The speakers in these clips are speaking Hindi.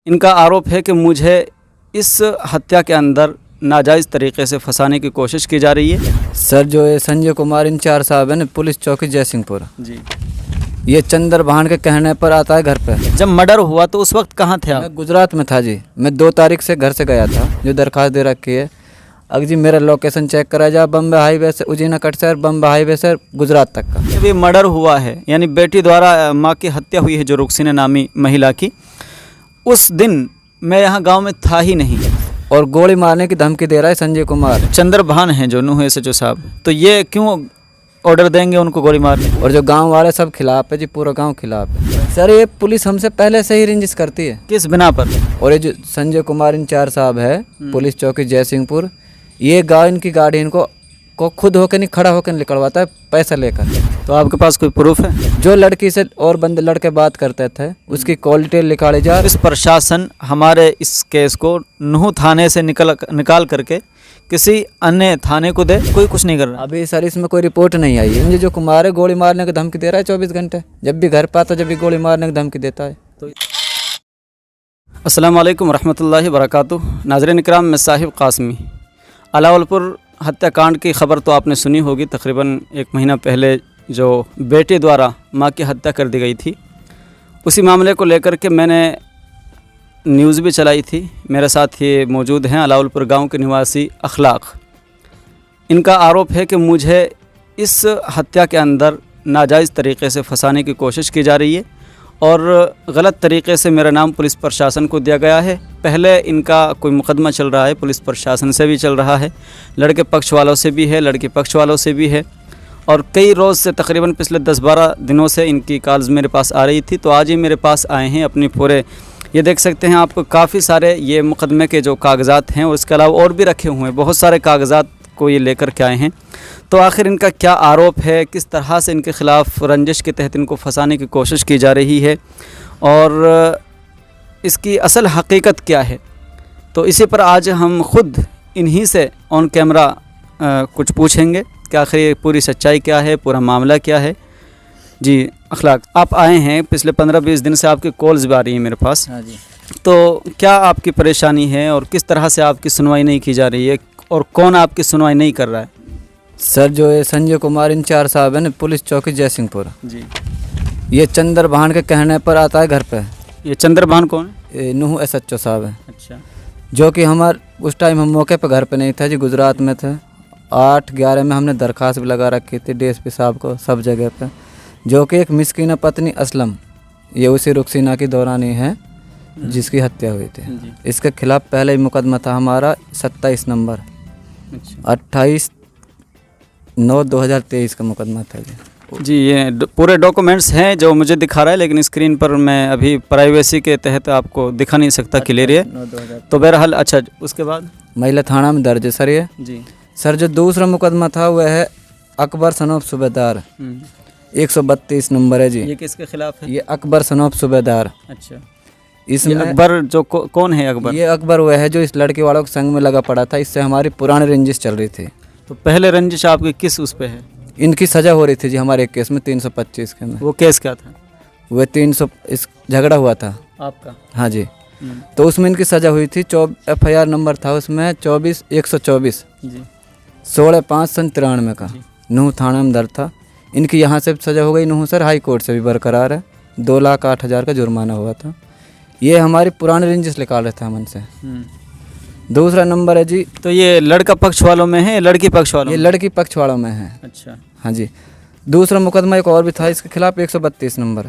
इनका आरोप है कि मुझे इस हत्या के अंदर नाजायज़ तरीके से फंसाने की कोशिश की जा रही है। सर जो है संजय कुमार इंचार्ज साहब है ना, पुलिस चौकी जयसिंहपुर, जी, ये चंद्र भान के कहने पर आता है घर पे। जब मर्डर हुआ तो उस वक्त कहाँ थे आप? मैं गुजरात में था जी। मैं 2 तारीख से घर से गया था, जो दरखास्त दे रखी है। अगर जी मेरा लोकेशन चेक करा जाए, बम्बे हाईवे से उजीना कट शहर, बम्बे हाईवे से गुजरात तक का। जब ये मर्डर हुआ है, यानी बेटी द्वारा माँ की हत्या हुई है जो रुक्सीना नामी महिला की, उस दिन मैं यहाँ गांव में था ही नहीं। और गोली मारने की धमकी दे रहा है संजय कुमार। चंद्रभान हैं जो नूह SHO साहब, तो ये क्यों ऑर्डर देंगे उनको गोली मारने? और जो गांव वाले सब खिलाफ है जी, पूरा गांव खिलाफ है। सर ये पुलिस हमसे पहले से ही रंजिश करती है। किस बिना पर? और ये जो संजय कुमार इंचार्ज साहब है पुलिस चौकी जयसिंहपुर, ये गाँव इनकी गाड़ी इनको को खुद होकर नहीं, खड़ा होकर निकलवाता है पैसा लेकर। तो आपके पास कोई प्रूफ है? जो लड़की से और बंदे लड़के बात करते थे उसकी कॉल डिटेल निकाले जा। इस प्रशासन हमारे इस केस को नूह थाने से निकाल करके किसी अन्य थाने को दे, कोई कुछ नहीं कर रहा। अभी सर इसमें कोई रिपोर्ट नहीं आई है। जो कुमार है गोली मारने की धमकी दे रहा है 24 घंटे, जब भी घर पे आता जब भी गोली मारने की धमकी देता है। तो अस्सलाम वालेकुम रहमतुल्लाहि वबरकातुहू। नाज़रीन इकराम, मैं साहिब कासमी। अलावलपुर हत्याकांड की ख़बर तो आपने सुनी होगी। तकरीबन 1 महीना पहले जो बेटे द्वारा माँ की हत्या कर दी गई थी, उसी मामले को लेकर के मैंने न्यूज़ भी चलाई थी। मेरे साथ ये मौजूद हैं अलावलपुर गांव के निवासी अखलाक। इनका आरोप है कि मुझे इस हत्या के अंदर नाजायज़ तरीके से फंसाने की कोशिश की जा रही है और गलत तरीके से मेरा नाम पुलिस प्रशासन को दिया गया है। पहले इनका कोई मुकदमा चल रहा है, पुलिस प्रशासन से भी चल रहा है, लड़के पक्ष वालों से भी है, लड़की पक्ष वालों से भी है, और कई रोज़ से तकरीबन पिछले 10-12 दिनों से इनकी कॉल्स मेरे पास आ रही थी। तो आज ही मेरे पास आए हैं अपनी पूरे, ये देख सकते हैं आप, काफ़ी सारे ये मुकदमे के जो कागज़ात हैं और इसके अलावा और भी रखे हुए हैं, बहुत सारे कागज़ात को ये लेकर के आए हैं। तो आखिर इनका क्या आरोप है, किस तरह से इनके ख़िलाफ़ रंजिश के तहत इनको फंसाने की कोशिश की जा रही है और इसकी असल हकीकत क्या है, तो इसी पर आज हम ख़ुद इन्हीं से ऑन कैमरा कुछ पूछेंगे कि आखिर ये पूरी सच्चाई क्या है, पूरा मामला क्या है। जी अखलाक, आप आए हैं, पिछले 15-20 दिन से आपकी कॉल्स भी आ रही हैं मेरे पास। हाँ जी। तो क्या आपकी परेशानी है और किस तरह से आपकी सुनवाई नहीं की जा रही है और कौन आपकी सुनवाई नहीं कर रहा है? सर जो है संजय कुमार इंचार्ज साहब है ना, पुलिस चौकी जयसिंहपुर, जी, ये चंद्र भान के कहने पर आता है घर पे। ये चंद्रभान कौन है? नूह SHO साहब है। अच्छा, जो कि उस टाइम हम मौके पर घर पे नहीं थे जी, गुजरात में थे। 8/11 में हमने दरख्वास्त भी लगा रखी थी DSP साहब को सब जगह पे। जो कि एक मिस्कीना पत्नी असलम, ये उसी रुक्सीना की दौरान ही है जिसकी हत्या हुई थी। इसके खिलाफ पहले ही मुकदमा था हमारा 27 नंबर, 28/9/2023 का मुकदमा था जी। ये पूरे डॉक्यूमेंट्स हैं जो मुझे दिखा रहा है, लेकिन स्क्रीन पर मैं अभी प्राइवेसी के तहत आपको दिखा नहीं सकता क्लियर है। तो बहरहाल, अच्छा, उसके बाद महिला थाना में दर्ज है सर ये। जी सर जो दूसरा मुकदमा था वह है अकबर सनोब सूबेदार, 132 नंबर है जी। ये किसके खिलाफ है? ये अकबर सनोब सूबेदार। अच्छा, इसमें अकबर जो कौन है अकबर? ये अकबर वह है जो इस लड़के वालों के संग में लगा पड़ा था। इससे हमारी पुरानी रंजिश चल रही थी। तो पहले रंजिश आपकी किस उस पे है? इनकी सजा हो रही थी जी हमारे एक केस में 325 के में। वो केस क्या था? वह 300 इस झगड़ा हुआ था आपका? हाँ जी। तो उसमें इनकी सजा हुई थी। FIR नंबर था उसमें 124 जी, 16/5/93 का, नूह थाना में दर्ज था। इनकी यहाँ से सजा हो गई नूह सर, हाई कोर्ट से भी बरकरार है। 2,08,000 का जुर्माना हुआ था। ये हमारी पुरानी रंजिश निकाल रहे थे हमन से। दूसरा नंबर है जी। तो ये लड़का पक्ष वालों में है, लड़की पक्ष वालों? ये लड़की पक्ष वालों में है। अच्छा, हाँ जी। दूसरा मुकदमा एक और भी था इसके खिलाफ, 132 नंबर,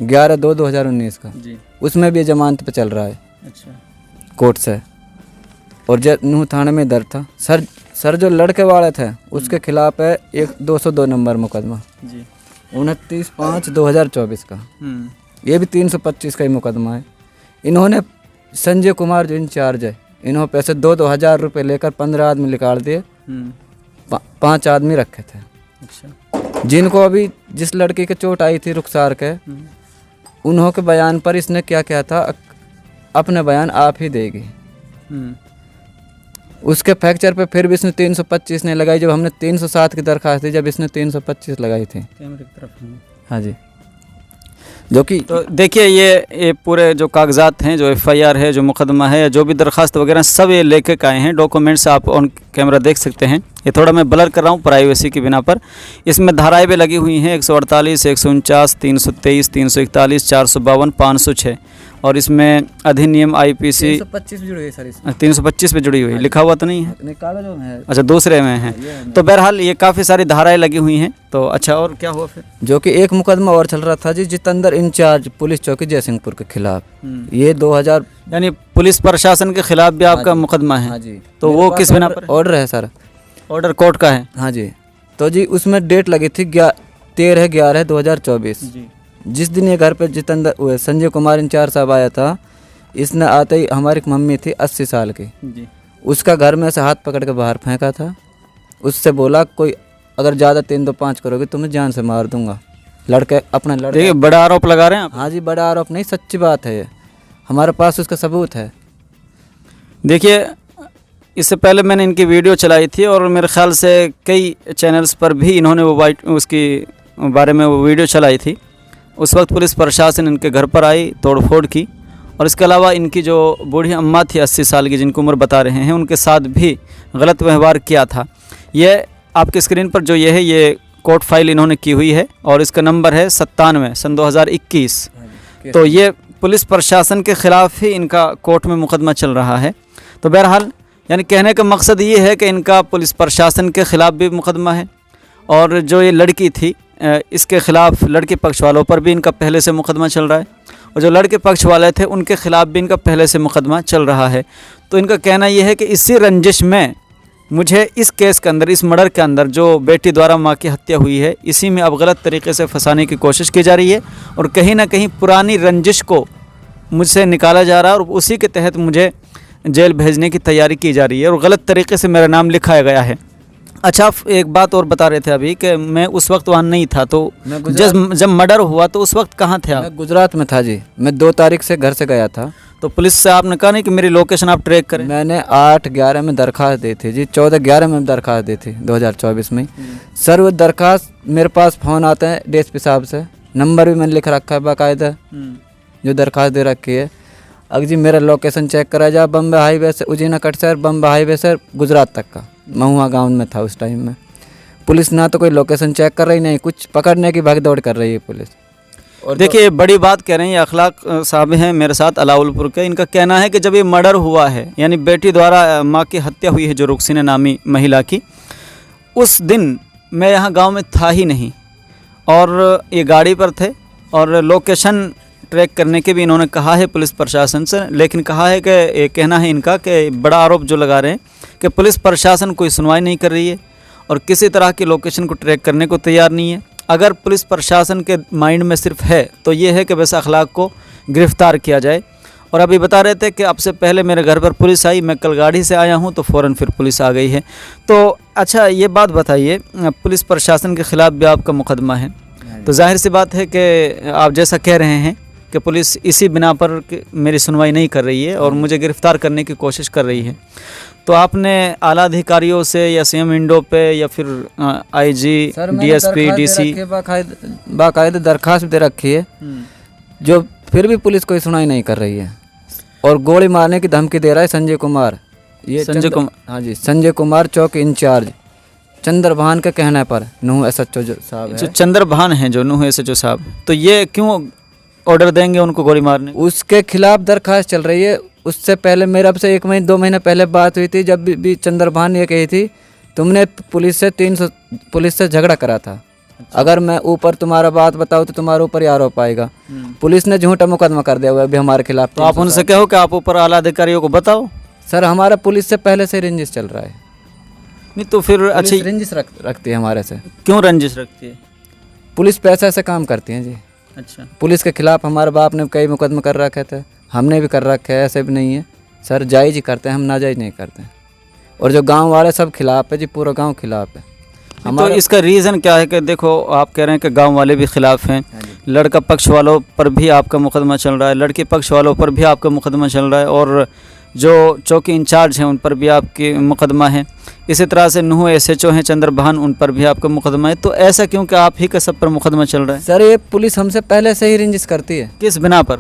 11/2/2019 का जी। उसमें भी जमानत पे चल रहा है। अच्छा, कोर्ट से, और नूह थाने में दर्ज था। सर जो लड़के वाले थे उसके खिलाफ है 202 नंबर मुकदमा जी, 29/5/2024 का। ये भी 325 का ही मुकदमा है। इन्होंने संजय कुमार जो इंचार्ज है, इन्होंने पैसे 2,000 रुपये लेकर 15 आदमी निकाल दिए। 5 आदमी रखे थे। अच्छा, जिनको अभी जिस लड़की के चोट आई थी रुखसार के, उन्हों के बयान पर इसने क्या किया था, अपने बयान आप ही देगी। उसके फ्रैक्चर पे फिर भी इसने 325 नहीं लगाई। जब हमने 307 की दरखास्त दी, जब इसने 325 लगाई थी। कैमरे की तरफ। हाँ जी। जो कि तो देखिए ये पूरे जो कागजात हैं, जो एफआईआर है, जो मुकदमा है, जो भी दरखास्त वगैरह सब ये लेके आए हैं। डॉक्यूमेंट्स आप ऑन कैमरा देख सकते हैं। ये थोड़ा मैं ब्लर कर रहा हूँ प्राइवेसी की बिना पर। इसमें धाराएं भी लगी हुई हैं 148, 149, 323, 341, 452, 506 और इसमें अधिनियम आईपीसी 325 जुड़ी हुई सर इसमें। 325 पे जुड़ी हुई है। लिखा हुआ तो नहीं है? नहीं, कागजों में है। अच्छा, दूसरे में है। तो बहरहाल ये काफ़ी सारी धाराएं लगी हुई हैं। तो अच्छा, और क्या हुआ फिर? जो कि एक मुकदमा और चल रहा था जी, जितेंद्र इंचार्ज पुलिस चौकी जयसिंहपुर के खिलाफ। ये 2000 यानी पुलिस प्रशासन के खिलाफ भी आपका मुकदमा है? हाँ जी। तो वो किस बिना पर? ऑर्डर है सर। ऑर्डर कोर्ट का है? हाँ जी। तो जी उसमें डेट लगी थी 13/11/2024। जी। जिस दिन ये घर पे जितेंद्र संजय कुमार इंचार्ज साहब आया था, इसने आते ही हमारी एक मम्मी थी 80 साल की, जी। उसका घर में से हाथ पकड़ के बाहर फेंका था। उससे बोला कोई अगर ज़्यादा 3-2-5 करोगे तो मैं जान से मार दूंगा। लड़के अपना लड़के। देखिए, बड़ा आरोप लगा रहे हैं आप। हाँ जी, बड़ा आरोप नहीं, सच्ची बात है ये। हमारे पास उसका सबूत है। देखिए, इससे पहले मैंने इनकी वीडियो चलाई थी और मेरे ख्याल से कई चैनल्स पर भी इन्होंने वो उसकी बारे में वो वीडियो चलाई थी। उस वक्त पुलिस प्रशासन इनके घर पर आई, तोड़फोड़ की और इसके अलावा इनकी जो बूढ़ी अम्मा थी 80 साल की, जिनको उम्र बता रहे हैं, उनके साथ भी गलत व्यवहार किया था। ये आपकी स्क्रीन पर जो ये है, ये कोर्ट फाइल इन्होंने की हुई है और इसका नंबर है 97 सन 2021। तो ये पुलिस प्रशासन के ख़िलाफ़ ही इनका कोर्ट में मुकदमा चल रहा है। तो बहरहाल यानी कहने का मकसद ये है कि इनका पुलिस प्रशासन के ख़िलाफ़ भी मुकदमा है और जो ये लड़की थी इसके ख़िलाफ़ लड़के पक्ष वालों पर भी इनका पहले से मुकदमा चल रहा है और जो लड़के पक्ष वाले थे उनके ख़िलाफ़ भी इनका पहले से मुकदमा चल रहा है। तो इनका कहना यह है कि इसी रंजिश में मुझे इस केस के अंदर, इस मर्डर के अंदर जो बेटी द्वारा माँ की हत्या हुई है, इसी में अब गलत तरीके से फंसाने की कोशिश की जा रही है और कहीं ना कहीं पुरानी रंजिश को मुझसे निकाला जा रहा है और उसी के तहत मुझे जेल भेजने की तैयारी की जा रही है और गलत तरीके से मेरा नाम लिखाया गया है। अच्छा, आप एक बात और बता रहे थे अभी कि मैं उस वक्त वहाँ नहीं था, तो जब मर्डर हुआ तो उस वक्त कहाँ थे आप? मैं गुजरात में था जी। मैं 2 तारीख से घर से गया था। तो पुलिस से आपने कहा नहीं कि मेरी लोकेशन आप ट्रैक करें? मैंने 8/11 में दरख्वास्त दी थी जी, 14/11 में दरख्वास्त दी थी 2024 में। सर वो दरख्वास्त मेरे पास फ़ोन आता है डीएसपी साहब से, नंबर भी मैंने लिख रखा है बाकायदा, जो दरख्वास्त दे रखी है। अगर जी मेरा लोकेशन चेक करा जाए, बम्बे हाईवे से उजीना कट शहर, बम्बे हाईवे से गुजरात तक का, महुआ गाँव में था उस टाइम में। पुलिस ना तो कोई लोकेशन चेक कर रही, नहीं कुछ पकड़ने की भागदौड़ कर रही है पुलिस। और देखिए, बड़ी बात कह रहे हैं। ये अखलाक साहब हैं मेरे साथ अलाउलपुर के। इनका कहना है कि जब ये मर्डर हुआ है, यानी बेटी द्वारा माँ की हत्या हुई है जो रुक्सीना नामी महिला की, उस दिन मैं यहाँ गांव में था ही नहीं और ये गाड़ी पर थे और लोकेशन ट्रैक करने के भी इन्होंने कहा है पुलिस प्रशासन से, लेकिन कहा है कि कहना है इनका कि बड़ा आरोप जो लगा रहे हैं कि पुलिस प्रशासन कोई सुनवाई नहीं कर रही है और किसी तरह की लोकेशन को ट्रैक करने को तैयार नहीं है। अगर पुलिस प्रशासन के माइंड में सिर्फ है तो ये है कि वैसे अखलाक को गिरफ़्तार किया जाए। और अभी बता रहे थे कि अब से पहले मेरे घर पर पुलिस आई, मैं कल गाड़ी से आया हूँ तो फ़ौरन फिर पुलिस आ गई है। तो अच्छा, ये बात बताइए, पुलिस प्रशासन के ख़िलाफ़ भी आपका मुकदमा है, तो जाहिर सी बात है कि आप जैसा कह रहे हैं कि पुलिस इसी बिना पर मेरी सुनवाई नहीं कर रही है और मुझे गिरफ़्तार करने की कोशिश कर रही है। तो आपने आला अधिकारियों से या सीएम इंडो पे या फिर आईजी, डीएसपी, डीसी बाकायदा दरख्वास्त दे रखी है, जो फिर भी पुलिस कोई सुनाई नहीं कर रही है और गोली मारने की धमकी दे रहा है संजय कुमार। ये संजय कुमार, हाँ जी, संजय कुमार चौकी इंचार्ज चंद्रभान के कहने पर, नूह एसएचओ साहब है, जो चंद्रभान हैं, जो नूह एसएचओ साहब, तो ये क्यों ऑर्डर देंगे उनको गोली मारने? उसके खिलाफ दरख्वास्त चल रही है। उससे पहले मेरे अब से 1-2 महीने पहले बात हुई थी, जब भी चंद्रभान ये कही थी तुमने पुलिस से झगड़ा करा था। अच्छा। अगर मैं ऊपर तुम्हारा बात बताऊँ तो तुम्हारे ऊपर ही आरोप आएगा। पुलिस ने झूठा मुकदमा कर दिया हुआ है अभी हमारे खिलाफ। तो आप उनसे कहो कि आप ऊपर आला अधिकारियों को बताओ। सर हमारा पुलिस से पहले से रंजिश चल रहा है। नहीं तो फिर अच्छी रंजिश रखती है हमारे से। क्यों रंजिश रखती है? पुलिस पैसा से काम करती है जी। अच्छा, पुलिस के खिलाफ हमारे बाप ने कई मुकदमे कर रखे थे, हमने भी कर रखे हैं, ऐसे भी नहीं है सर। जायज़ ही करते हैं हम, नाजायज़ नहीं करते हैं। और जो गांव वाले सब खिलाफ है जी, पूरा गांव खिलाफ है हमारा। तो इसका रीज़न क्या है कि देखो, आप कह रहे हैं कि गांव वाले भी खिलाफ हैं, लड़का पक्ष वालों पर भी आपका मुकदमा चल रहा है, लड़के पक्ष वालों पर भी आपका मुकदमा चल रहा है और जो चौकी इंचार्ज हैं उन पर भी आपके मुकदमा है। इसी तरह से नूह SHO हैं चंद्रभान, उन पर भी आपका मुकदमा है। तो ऐसा क्यों कि आप ही का सब पर मुकदमा चल रहा है? सर ये पुलिस हमसे पहले से ही रंजिश करती है। किस बिना पर?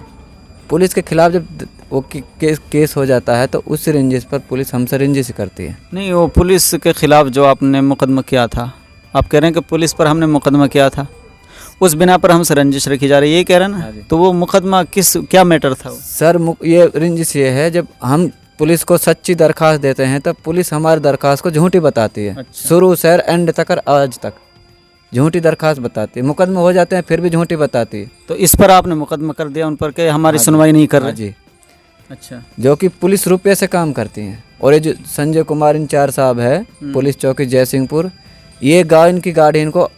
पुलिस के खिलाफ जब वो केस हो जाता है तो उस रंजिश पर पुलिस हमसे रंजिश करती है। नहीं, वो पुलिस के खिलाफ जो आपने मुकदमा किया था, आप कह रहे हैं कि पुलिस पर हमने मुकदमा किया था, उस बिना पर हमसे रंजिश रखी जा रही है, ये कह रहे हैं ना? तो वो मुकदमा क्या मैटर था वो? सर ये रंजिश ये है, जब हम पुलिस को सच्ची दरखास्त देते हैं तब पुलिस हमारी दरखास्त को झूठी बताती है। अच्छा। शुरू से एंड तक और आज तक झूठी दरखास्त बताती है। मुकदमे हो जाते हैं फिर भी झूठी बताती है। तो इस पर आपने मुकदमा कर दिया उन पर कि हमारी सुनवाई नहीं कर रहे? जी। अच्छा। जो कि पुलिस रुपये से काम करती हैं। और ये जो संजय कुमार इंचार्ज साहब है पुलिस चौकी जयसिंहपुर, ये गाँव इनकी गाड़ी इनको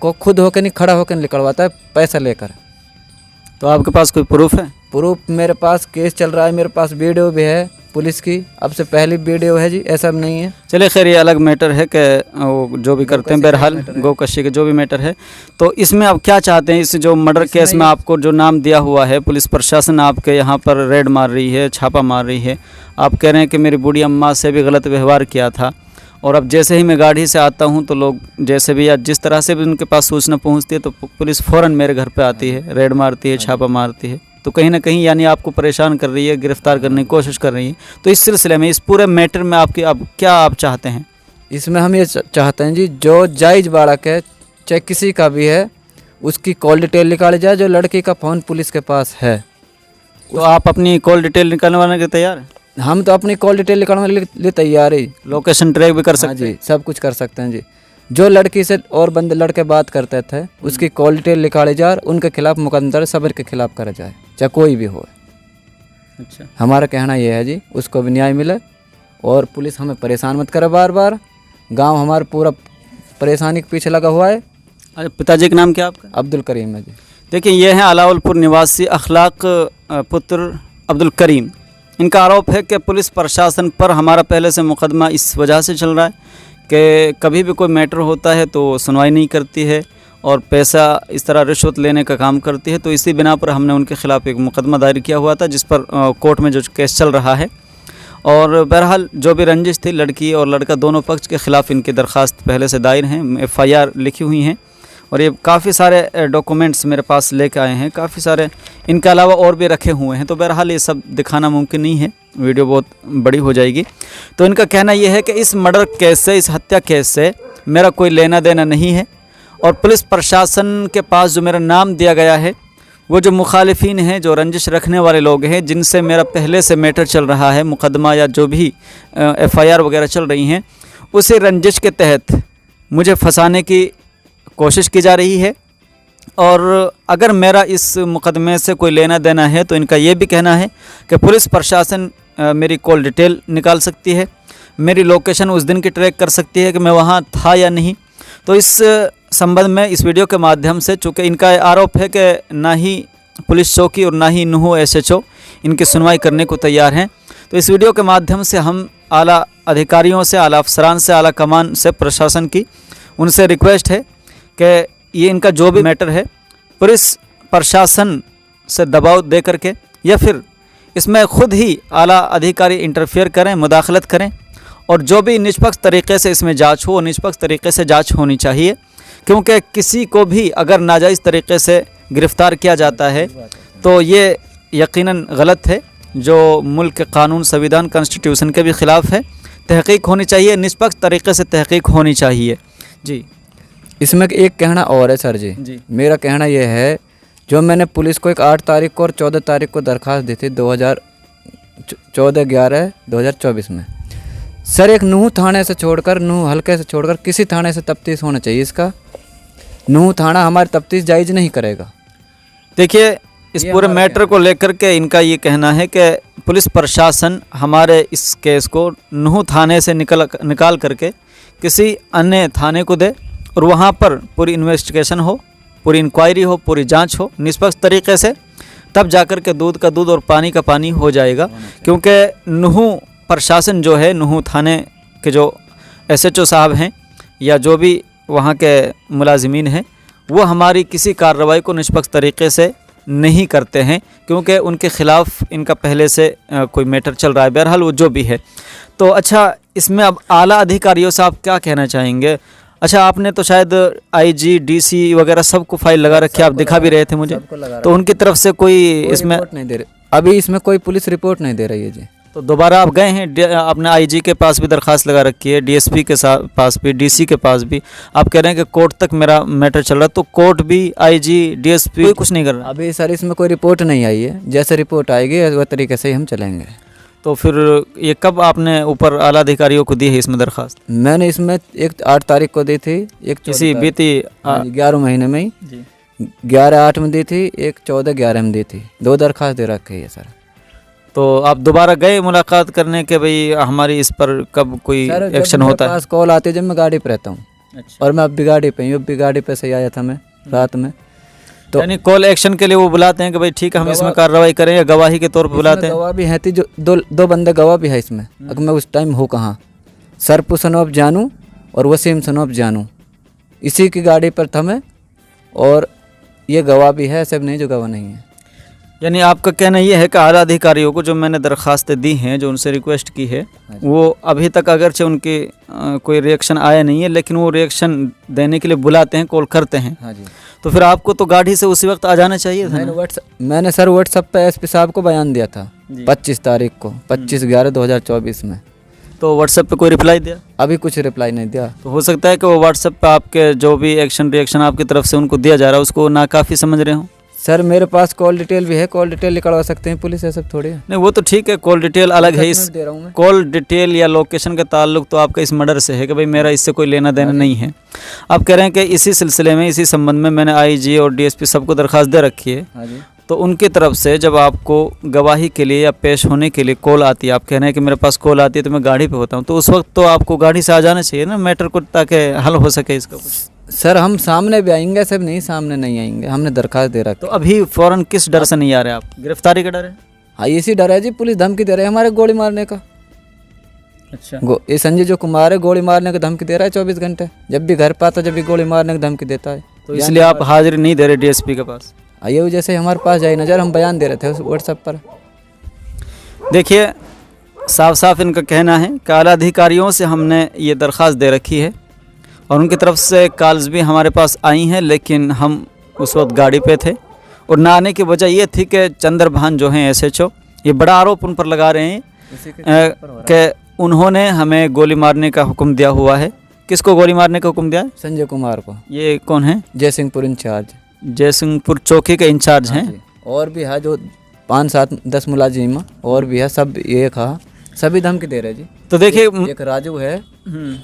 खुद होकर नहीं खड़ा होकर निकलवाता है पैसा लेकर। तो आपके पास कोई प्रूफ है? प्रूफ मेरे पास केस चल रहा है, मेरे पास वीडियो भी है पुलिस की, अब से पहली वीडियो है जी, ऐसा नहीं है। चलिए खैर, ये अलग मैटर है कि वो जो भी करते हैं, बहरहाल गोकशी के जो भी मैटर है। तो इसमें आप क्या चाहते हैं? इस जो मर्डर केस में आपको जो नाम दिया हुआ है, पुलिस प्रशासन आपके यहाँ पर रेड मार रही है, छापा मार रही है, आप कह रहे हैं कि मेरी बूढ़ी अम्मा से भी गलत व्यवहार किया था, और अब जैसे ही मैं गाड़ी से आता हूँ तो लोग जैसे भी या जिस तरह से भी उनके पास सूचना पहुँचती है तो पुलिस फ़ौरन मेरे घर पे आती है, रेड मारती है, छापा मारती है। तो कहीं ना कहीं यानी आपको परेशान कर रही है, गिरफ्तार करने की कोशिश कर रही है। तो इस सिलसिले में, इस पूरे मैटर में आपकी अब क्या आप चाहते हैं? इसमें हम ये चाहते हैं जी, जो जायज़ बाड़क है चाहे किसी का भी है, उसकी कॉल डिटेल निकाली जाए। जो लड़की का फ़ोन पुलिस के पास है, तो आप अपनी कॉल डिटेल निकलवाने के तैयार हैं? हम तो अपनी कॉल डिटेल निकालने के लिए तैयार ही। लोकेशन ट्रैक भी कर सकते हैं जी, सब कुछ कर सकते हैं जी। जो लड़की से और बंदे लड़के बात करते थे उसकी कॉल डिटेल निकाली जाए, उनके खिलाफ मुकदमा दर्ज सबर के खिलाफ करा जाए, चाहे कोई भी हो। अच्छा। हमारा कहना यह है जी, उसको भी न्याय मिले और पुलिस हमें परेशान मत करे बार बार। गांव हमारा पूरा परेशानी के पीछे लगा हुआ है। अच्छा, पिताजी का नाम क्या आपका? अब्दुल करीम है जी। देखिए, ये हैं अलावलपुर निवासी अखलाक पुत्र अब्दुल करीम। इनका आरोप है कि पुलिस प्रशासन पर हमारा पहले से मुकदमा इस वजह से चल रहा है कि कभी भी कोई मैटर होता है तो सुनवाई नहीं करती है और पैसा इस तरह रिश्वत लेने का काम करती है। तो इसी बिना पर हमने उनके खिलाफ़ एक मुकदमा दायर किया हुआ था, जिस पर कोर्ट में जो केस चल रहा है। और बहरहाल जो भी रंजिश थी, लड़की और लड़का दोनों पक्ष के ख़िलाफ़ इनकी दरख्वास्त पहले से दायर हैं, FIR लिखी हुई हैं, और ये काफ़ी सारे डॉक्यूमेंट्स मेरे पास लेके आए हैं, काफ़ी सारे इनके अलावा और भी रखे हुए हैं। तो बहरहाल ये सब दिखाना मुमकिन नहीं है, वीडियो बहुत बड़ी हो जाएगी। तो इनका कहना ये है कि इस मर्डर केस से, इस हत्या केस से मेरा कोई लेना देना नहीं है, और पुलिस प्रशासन के पास जो मेरा नाम दिया गया है, वो जो मुखालिफिन हैं, जो रंजिश रखने वाले लोग हैं, जिनसे मेरा पहले से मैटर चल रहा है, मुकदमा या जो भी FIR वगैरह चल रही हैं, उसी रंजिश के तहत मुझे फंसाने की कोशिश की जा रही है। और अगर मेरा इस मुकदमे से कोई लेना देना है तो इनका ये भी कहना है कि पुलिस प्रशासन मेरी कॉल डिटेल निकाल सकती है, मेरी लोकेशन उस दिन की ट्रैक कर सकती है कि मैं वहाँ था या नहीं। तो इस संबंध में इस वीडियो के माध्यम से, चूँकि इनका आरोप है कि ना ही पुलिस चौकी और ना ही नूह SHO इनकी सुनवाई करने को तैयार हैं, तो इस वीडियो के माध्यम से हम आला अधिकारियों से, आला अफसरान से, आला कमान से, प्रशासन की उनसे रिक्वेस्ट है कि ये इनका जो भी मैटर है पुलिस प्रशासन से दबाव दे करके या फिर इसमें ख़ुद ही आला अधिकारी इंटरफेयर करें, मुदाखलत करें, और जो भी निष्पक्ष तरीक़े से इसमें जांच हो, निष्पक्ष तरीक़े से जांच होनी चाहिए। क्योंकि किसी को भी अगर नाजायज़ तरीक़े से गिरफ़्तार किया जाता है तो ये यकीनन गलत है, जो मुल्क के कानून, संविधान, कॉन्स्टिट्यूशन के भी ख़िलाफ़ है। तहक़ीक़ होनी चाहिए, निष्पक्ष तरीक़े से तहक़ीक़ होनी चाहिए जी। इसमें एक कहना और है सर जी। मेरा कहना यह है, जो मैंने पुलिस को एक 8 तारीख को और 14 तारीख को दरख्वास्त दी थी 14/11/2024 में। सर एक नूह थाने से छोड़कर, नूह हल्के से छोड़कर किसी थाने से तफ्तीश होना चाहिए इसका। नूह थाना हमारी तफ्तीश जायज़ नहीं करेगा। देखिए, इस पूरे मैटर को लेकर के इनका ये कहना है कि पुलिस प्रशासन हमारे इस केस को नूह थाने से निकाल करके किसी अन्य थाने को दे और वहाँ पर पूरी इन्वेस्टिगेशन हो, पूरी इंक्वायरी हो, पूरी जांच हो निष्पक्ष तरीके से, तब जाकर के दूध का दूध और पानी का पानी हो जाएगा। क्योंकि नूह प्रशासन जो है, नूह थाने के जो SHO साहब हैं या जो भी वहाँ के मुलाजिमीन हैं, वो हमारी किसी कार्रवाई को निष्पक्ष तरीके से नहीं करते हैं, क्योंकि उनके ख़िलाफ़ इनका पहले से कोई मैटर चल रहा है। बहरहाल वो जो भी है, तो अच्छा, इसमें अब आला अधिकारियों से आप क्या कहना चाहेंगे? अच्छा, आपने तो शायद आईजी, डीसी वगैरह सबको फाइल लगा रखी है, आप दिखा भी रहे थे मुझे, तो उनकी तरफ से कोई इसमें रिपोर्ट नहीं दे रहे, अभी इसमें कोई पुलिस रिपोर्ट नहीं दे रही है जी। तो दोबारा आप गए हैं, आपने आईजी के पास भी दरख्वास्त लगा रखी है, डीएसपी के पास भी, डीसी के पास भी, आप कह रहे हैं कि कोर्ट तक मेरा मैटर चल रहा है, तो कोर्ट भी, आईजी, डीएसपी कुछ नहीं कर रहा? अभी सर इसमें कोई रिपोर्ट नहीं आई है, जैसे रिपोर्ट आएगी वह तरीके से ही हम चलेंगे। तो फिर ये कब आपने ऊपर आला अधिकारियों को दी है इसमें दरख्वास्त? मैंने इसमें एक 8 तारीख को दी थी, एक किसी बीती 11 महीने में ही, जी 11/8 में दी थी, एक 14/11 में दी थी, 2 दरख्वास्त दे रखी है सर। तो आप दोबारा गए मुलाकात करने के, भाई हमारी इस पर कब कोई एक्शन होता है? पास कॉल आती है जब मैं गाड़ी पे रहता हूँ। अच्छा। और मैं अब भी गाड़ी पे हूँ, अब भी गाड़ी पे से आया था मैं रात में। तो यानी कॉल एक्शन के लिए वो बुलाते हैं कि भाई ठीक है हम इसमें कार्रवाई करें, या गवाही के तौर पर बुलाते हैं? गवाह भी है थी, जो दो बंदे गवाह भी है इसमें। अगर मैं उस टाइम हूँ कहाँ, सरपू सनोब जानू और वसीम सनोब जानू, इसी की गाड़ी पर था मैं, और ये गवाह भी है, सब नहीं जो गवाह नहीं है। यानी आपका कहना ये है कि आला अधिकारियों को जो मैंने दरख्वास्तें दी हैं, जो उनसे रिक्वेस्ट की है, वो अभी तक अगरचे उनके कोई रिएक्शन आया नहीं है, लेकिन वो रिएक्शन देने के लिए बुलाते हैं, कॉल करते हैं। हाँ जी। तो फिर आपको तो गाड़ी से उसी वक्त आ जाना चाहिए था ना? मैंने सर व्हाट्सएप पे एसपी साहब को बयान दिया था 25 तारीख को, 25/11/2024 में। तो व्हाट्सएप पे कोई रिप्लाई दिया? अभी कुछ रिप्लाई नहीं दिया। तो हो सकता है कि वो व्हाट्सएप पे आपके जो भी एक्शन रिएक्शन आपकी तरफ से उनको दिया जा रहा है उसको नाकाफ़ी समझ रहे हो। सर मेरे पास कॉल डिटेल भी है, कॉल डिटेल निकलवा सकते हैं पुलिस, है सब थोड़ी है। नहीं वो तो ठीक है, कॉल डिटेल अलग है, इस दे रहा हूँ मैं। कॉल डिटेल या लोकेशन का ताल्लुक तो आपका इस मर्डर से है कि भाई मेरा इससे कोई लेना देना नहीं है। आप कह रहे हैं कि इसी सिलसिले में, इसी संबंध में मैंने आईजी और डीएसपी सबको दरख्वास्त दे रखी है। हाँ जी। तो उनकी तरफ से जब आपको गवाही के लिए या पेश होने के लिए कॉल आती है, आप कह रहे हैं कि मेरे पास कॉल आती है तो मैं गाड़ी पे होता हूँ, तो उस वक्त तो आपको गाड़ी से आ जाना चाहिए ना मैटर को, ताकि हल हो सके इसका कुछ। सर हम सामने भी आएंगे, सब नहीं सामने नहीं आएंगे, हमने दरखास्त दे रखी। तो अभी फ़ौरन किस डर से नहीं आ रहे आप? गिरफ्तारी का डर है? हाँ इसी डर है जी, पुलिस धमकी दे रहे हैं हमारे गोली मारने का। अच्छा। ये संजय जो कुमार है गोली मारने की धमकी दे रहा है 24 घंटे, जब भी घर पाता जब भी गोली मारने की धमकी देता है। तो इसलिए आप हाजिरी नहीं दे रहे डीएसपी के पास? ये जैसे हमारे पास जाए नज़र, हम बयान दे रहे थे उस व्हाट्सएप पर। देखिए साफ साफ इनका कहना है कि आला अधिकारियों से हमने ये दरख्वास्त दे रखी है और उनकी तरफ से कॉल्स भी हमारे पास आई हैं, लेकिन हम उस वक्त गाड़ी पे थे और ना आने की वजह ये थी कि चंद्रभान जो हैं SHO, ये बड़ा आरोप उन पर लगा रहे हैं कि उन्होंने हमें गोली मारने का हुक्म दिया हुआ है। किसको गोली मारने का हुक्म दिया है? संजय कुमार को। ये कौन है? जयसिंहपुर इंचार्ज, जयसिंहपुर चौकी के इंचार्ज हैं। और भी है जो 5-7-10 मुलाजिम और भी है, सब ये कहा, सभी धमकी दे रहे जी। तो देखिए एक राजू है,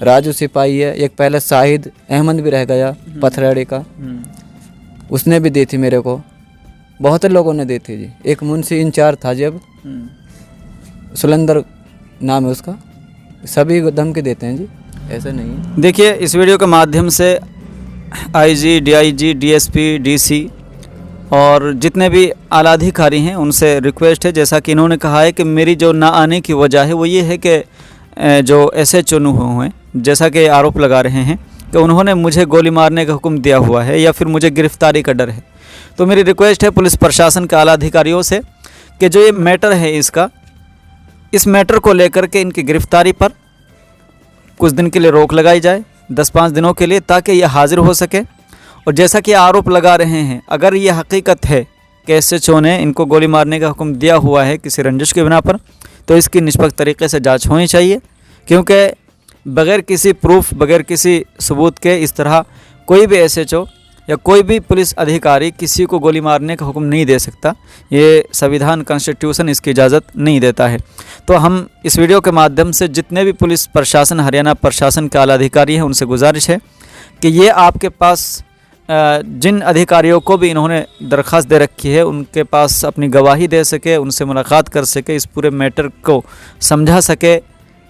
राजू सिपाही है, एक पहले शाहिद अहमद भी रह गया पथराड़ी का, उसने भी दी थी मेरे को, बहुत लोगों ने दी थी जी। एक मुंशी इंचार्ज था जब, सुलंदर नाम है उसका, सभी को धमकी देते हैं जी, ऐसा नहीं है। देखिए इस वीडियो के माध्यम से आईजी, डीआईजी, डीएसपी, डीसी और जितने भी आला अधिकारी हैं उनसे रिक्वेस्ट है, जैसा कि इन्होंने कहा है कि मेरी जो ना आने की वजह है वो ये है कि जो SHO हैं, जैसा कि आरोप लगा रहे हैं कि उन्होंने मुझे गोली मारने का हुक्म दिया हुआ है या फिर मुझे गिरफ्तारी का डर है। तो मेरी रिक्वेस्ट है पुलिस प्रशासन के आला अधिकारियों से कि जो ये मैटर है इसका, इस मैटर को लेकर के इनकी गिरफ्तारी पर कुछ दिन के लिए रोक लगाई जाए, 10-5 दिनों के लिए, ताकि ये हाजिर हो सके। और जैसा कि आरोप लगा रहे हैं, अगर ये हकीकत है कि SHO ने इनको गोली मारने का हुक्म दिया हुआ है किसी रंजिश के बिना पर, तो इसकी निष्पक्ष तरीके से जांच होनी चाहिए, क्योंकि बग़ैर किसी प्रूफ, बग़ैर किसी सबूत के इस तरह कोई भी SHO या कोई भी पुलिस अधिकारी किसी को गोली मारने का हुक्म नहीं दे सकता। ये संविधान, कॉन्स्टिट्यूशन इसकी इजाज़त नहीं देता है। तो हम इस वीडियो के माध्यम से जितने भी पुलिस प्रशासन, हरियाणा प्रशासन के आला अधिकारी हैं, उनसे गुजारिश है कि ये आपके पास जिन अधिकारियों को भी इन्होंने दरख्वास्त दे रखी है उनके पास अपनी गवाही दे सके, उनसे मुलाकात कर सके, इस पूरे मैटर को समझा सके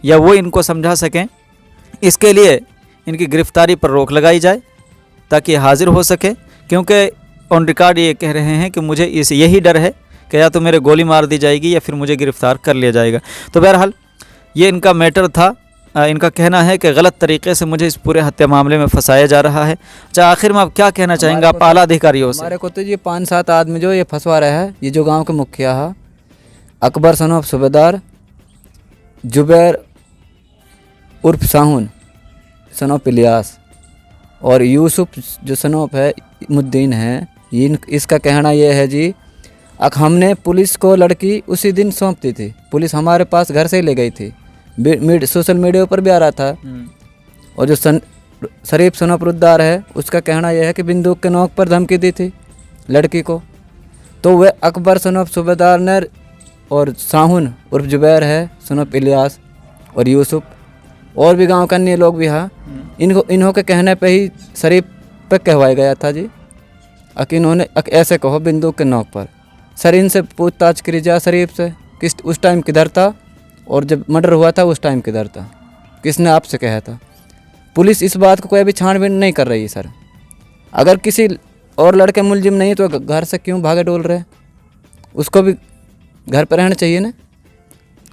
या वो इनको समझा सकें। इसके लिए इनकी गिरफ्तारी पर रोक लगाई जाए ताकि हाजिर हो सके, क्योंकि ऑन रिकॉर्ड ये कह रहे हैं कि मुझे यही डर है कि या तो मेरे गोली मार दी जाएगी या फिर मुझे गिरफ़्तार कर लिया जाएगा। तो बहरहाल ये इनका मैटर था इनका कहना है कि गलत तरीके से मुझे इस पूरे हत्या मामले में फंसाया जा रहा है। अच्छा, आखिर में आप क्या कहना चाहेंगे आप आला अधिकारियों से? हमारे को तो ये 5-7 आदमी जो ये फंसवा रहे हैं, ये जो गांव के मुखिया है, अकबर सनोफ सूबेदार, जुबैर उर्फ साहुन सनोफ इलियास और यूसुफ जो सनोफ है मुद्दीन है, इसका कहना ये है जी, हमने पुलिस को लड़की उसी दिन सौंप दी थी। पुलिस हमारे पास घर से ही ले गई थी, सोशल मीडिया पर भी आ रहा था। और जो शरीफ सनोफ रुद्दार है, उसका कहना यह है कि बंदूक के नोक पर धमकी दी थी लड़की को। तो वह अकबर सनोफ सूबेदार ने और साहुन उर्फ जुबैर है सनोफ इलियास और यूसुफ और भी गांव के अन्य लोग भी हैं, इन्हों के कहने पे ही शरीफ पे कहवाया गया था जी। इन्होंने ऐसे कहो बंदूक के नोक पर। सर इनसे पूछताछ करी जा शरीफ से, किस उस टाइम किधर था और जब मर्डर हुआ था उस टाइम किधर था, किसने आपसे कहा था। पुलिस इस बात को कोई अभी छानबीन नहीं कर रही है सर। अगर किसी और लड़के मुलजिम नहीं तो घर से क्यों भागे डोल रहे? उसको भी घर पर रहना चाहिए ना।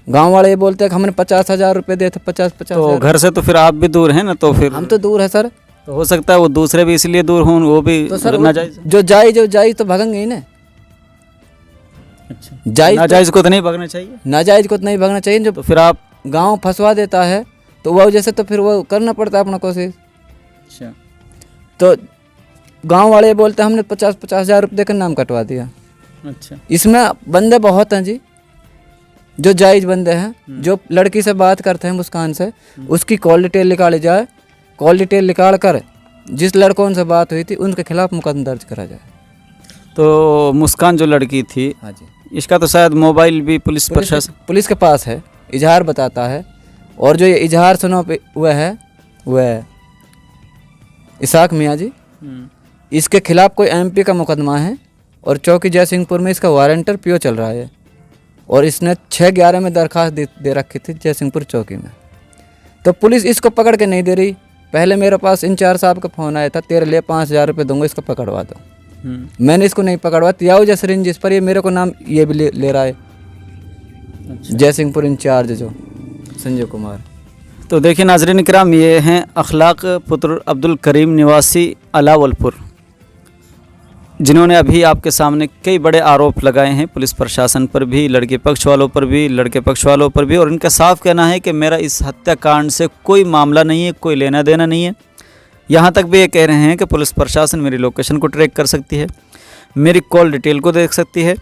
गांव वाले ये बोलते हैं कि हमने 50,000 रुपये दिए थे, 50 तो घर से तो फिर आप भी दूर हैं ना, तो फिर हम तो दूर है सर। तो हो सकता है वो दूसरे भी इसलिए दूर हों, वो भी तो सर नाजायज। जो जायज तो भागेंगे ही ना। अच्छा, नाजायज को तो नहीं भागना चाहिए। नाजायज को तो नहीं भागना चाहिए। जो तो फिर आप गांव फंसवा देता है तो वह जैसे तो फिर वो करना पड़ता है अपना कोशिश। अच्छा, तो गांव वाले बोलते हैं हमने 50,000 रुपये देकर नाम कटवा दिया। अच्छा, इसमें बंदे बहुत हैं जी, जो जायज़ बंदे हैं, जो लड़की से बात करते हैं मुस्कान से, उसकी कॉल डिटेल निकाली जाए। कॉल डिटेल निकाल कर जिस लड़कों से बात हुई थी उनके खिलाफ मुकदमा दर्ज करा जाए। तो मुस्कान जो लड़की थी, हाँ जी, इसका तो शायद मोबाइल भी पुलिस के पास है, इजहार बताता है। और जो ये इजहार सुनो पे हुआ है वह इसाक मियाँ जी, इसके खिलाफ कोई MP का मुकदमा है और चौकी जयसिंहपुर में इसका वारंटर PO चल रहा है। और इसने 6/11 में दरख्वास्त दे रखी थी जयसिंहपुर चौकी में। तो पुलिस इसको पकड़ के नहीं दे रही। पहले मेरे पास इंचार्ज साहब का फ़ोन आया था, तेरे लिए 5,000 रुपये दूंगा, इसको पकड़वा दो। मैंने इसको नहीं पकड़वा, तियाऊ जसरिन जिस पर ये मेरे को नाम ये भी ले रहा है। अच्छा। जयसिंहपुर इंचार्ज जो संजय कुमार। तो देखिए नाज़रीन इकराम, ये हैं अखलाक पुत्र अब्दुल करीम निवासी अलावलपुर, जिन्होंने अभी आपके सामने कई बड़े आरोप लगाए हैं पुलिस प्रशासन पर भी, लड़के पक्ष वालों पर भी, लड़के पक्ष वालों पर भी। और इनका साफ कहना है कि मेरा इस हत्याकांड से कोई मामला नहीं है, कोई लेना देना नहीं है। यहाँ तक भी ये कह रहे हैं कि पुलिस प्रशासन मेरी लोकेशन को ट्रैक कर सकती है, मेरी कॉल डिटेल को देख सकती है।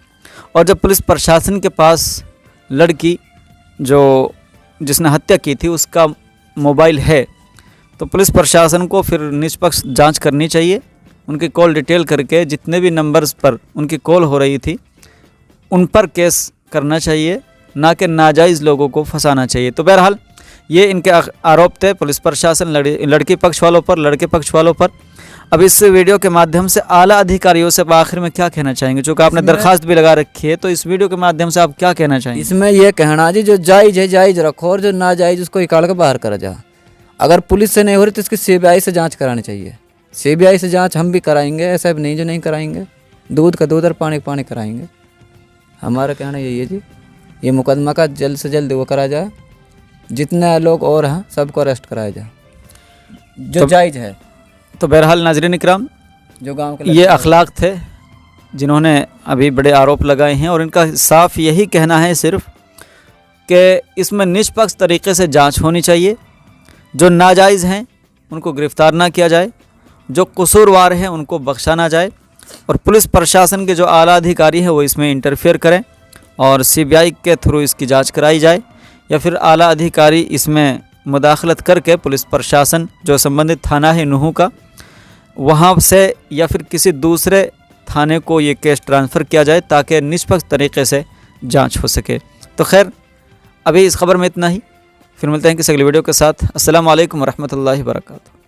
और जब पुलिस प्रशासन के पास लड़की जिसने हत्या की थी उसका मोबाइल है, तो पुलिस प्रशासन को फिर निष्पक्ष जांच करनी चाहिए। उनकी कॉल डिटेल करके जितने भी नंबर्स पर उनकी कॉल हो रही थी उन पर केस करना चाहिए, ना कि नाजायज़ लोगों को फंसाना चाहिए। तो बहरहाल ये इनके आरोप थे पुलिस प्रशासन लड़की पक्ष वालों पर, लड़के पक्ष वालों पर। अब इस वीडियो के माध्यम से आला अधिकारियों से आखिर में क्या कहना चाहेंगे? चूँकि आपने दरखास्त भी लगा रखी है, तो इस वीडियो के माध्यम से आप क्या कहना चाहेंगे? इसमें यह कहना जी, जो जायज़ है जायज़ रखो और जो नाजायज़ उसको निकाल कर बाहर करा जा। अगर पुलिस से नहीं हो रही तो इसकी CBI से जाँच करानी चाहिए। CBI से जाँच हम भी कराएंगे, ऐसा भी नहीं जो नहीं कराएंगे। दूध का दूध और पानी का पानी कराएंगे। हमारा कहना यही है जी, ये मुकदमा का जल्द से जल्द वो करा जाए। जितने लोग और हैं सबको अरेस्ट कराया जाए जो जायज़ है। तो बहरहाल नाज़रीन इकराम, जो गांव के ये अखलाक थे जिन्होंने अभी बड़े आरोप लगाए हैं, और इनका साफ यही कहना है सिर्फ कि इसमें निष्पक्ष तरीके से जांच होनी चाहिए। जो नाजायज़ हैं उनको गिरफ़्तार ना किया जाए, जो कसूरवार हैं उनको बख्शा ना जाए, और पुलिस प्रशासन के जो आला अधिकारी हैं वो इसमें इंटरफेयर करें और CBI के थ्रू इसकी जांच कराई जाए, या फिर आला अधिकारी इसमें मुदाखलत करके पुलिस प्रशासन जो संबंधित थाना है नूहू का, वहाँ से या फिर किसी दूसरे थाने को ये केस ट्रांसफ़र किया जाए ताकि निष्पक्ष तरीके से जांच हो सके। तो खैर अभी इस खबर में इतना ही, फिर मिलते हैं किसी अगली वीडियो के साथ। अस्सलाम वालेकुम रहमतुल्लाहि व बरकातहू।